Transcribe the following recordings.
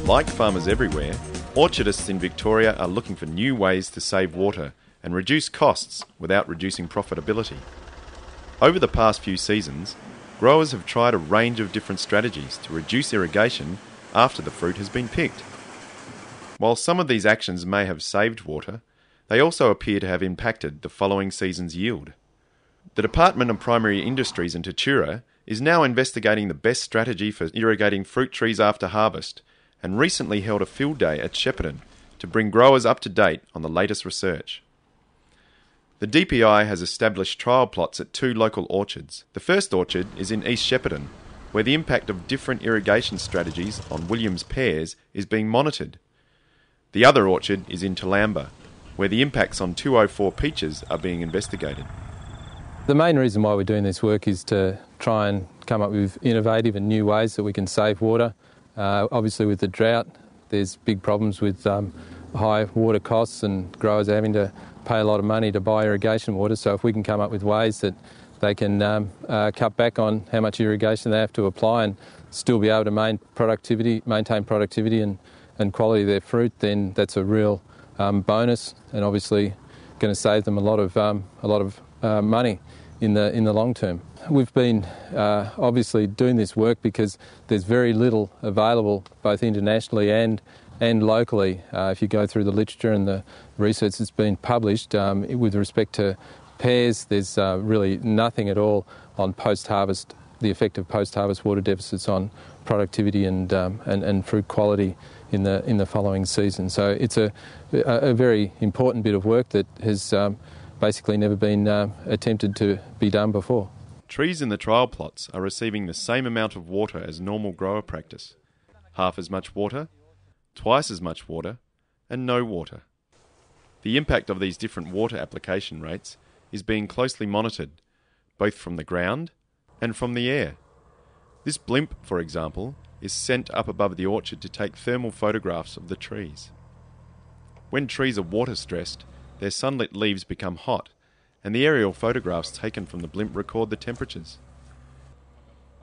Like farmers everywhere, orchardists in Victoria are looking for new ways to save water and reduce costs without reducing profitability. Over the past few seasons, growers have tried a range of different strategies to reduce irrigation after the fruit has been picked. While some of these actions may have saved water, they also appear to have impacted the following season's yield. The Department of Primary Industries in Tatura is now investigating the best strategy for irrigating fruit trees after harvest, and recently held a field day at Shepparton to bring growers up to date on the latest research. The DPI has established trial plots at 2 local orchards. The first orchard is in East Shepparton, where the impact of different irrigation strategies on Williams pears is being monitored. The other orchard is in Toolamba, where the impacts on 204 peaches are being investigated. The main reason why we're doing this work is to try and come up with innovative and new ways that we can save water. Obviously with the drought, there's big problems with high water costs and growers are having to pay a lot of money to buy irrigation water. So if we can come up with ways that they can cut back on how much irrigation they have to apply and still be able to maintain productivity and quality of their fruit, then that's a real bonus, and obviously going to save them a lot of money in the long term. We've been obviously doing this work because there's very little available both internationally and locally. If you go through the literature and the research that's been published with respect to pears, there's really nothing at all on post-harvest, the effect of post-harvest water deficits on productivity and fruit quality in the following season. So it's a very important bit of work that has basically never been attempted to be done before. Trees in the trial plots are receiving the same amount of water as normal grower practice. Half as much water, twice as much water, and no water. The impact of these different water application rates is being closely monitored, both from the ground and from the air. This blimp, for example, is sent up above the orchard to take thermal photographs of the trees. When trees are water stressed, their sunlit leaves become hot, and the aerial photographs taken from the blimp record the temperatures.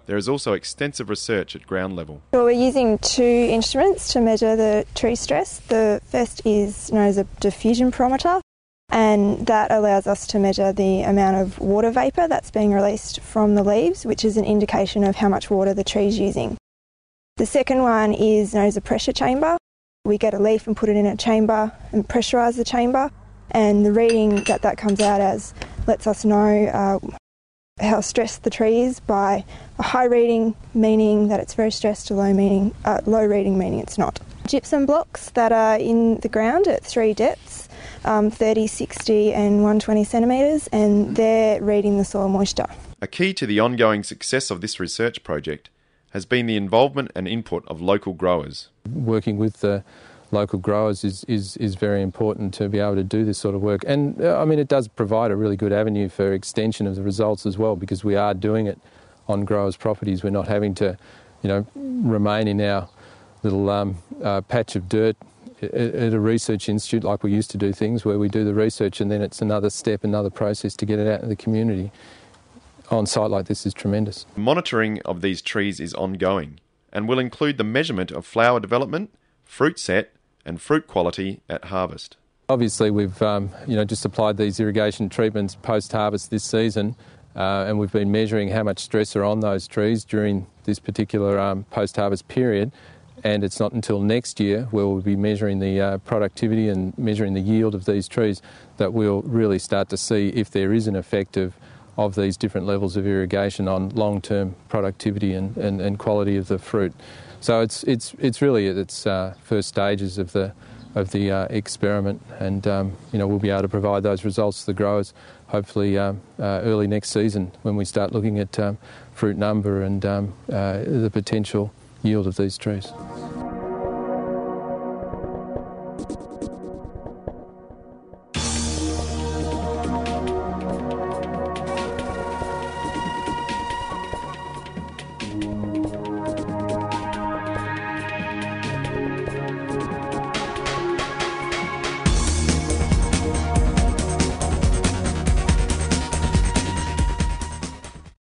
There is also extensive research at ground level. Well, we're using 2 instruments to measure the tree stress. The first is known as a diffusion barometer, and that allows us to measure the amount of water vapour that's being released from the leaves, which is an indication of how much water the tree is using. The second one is known as a pressure chamber. We get a leaf and put it in a chamber and pressurise the chamber, and the reading that comes out as lets us know how stressed the tree is by a high reading meaning that it's very stressed, a low reading meaning it's not. Gypsum blocks that are in the ground at 3 depths, 30, 60 and 120 centimetres, and they're reading the soil moisture. A key to the ongoing success of this research project has been the involvement and input of local growers. Working with the local growers is very important to be able to do this sort of work. And it does provide a really good avenue for extension of the results as well, because we are doing it on growers' properties. We're not having to, remain in our little patch of dirt at a research institute like we used to do things, where we do the research and then it's another step, another process to get it out in the community. On site like this is tremendous. Monitoring of these trees is ongoing and will include the measurement of flower development, fruit set and fruit quality at harvest. Obviously we've just applied these irrigation treatments post-harvest this season, and we've been measuring how much stress are on those trees during this particular post-harvest period, and it's not until next year where we'll be measuring the productivity and measuring the yield of these trees that we'll really start to see if there is an effect of these different levels of irrigation on long-term productivity and quality of the fruit. So it's really at its first stages of the experiment, and we'll be able to provide those results to the growers hopefully early next season when we start looking at fruit number and the potential yield of these trees.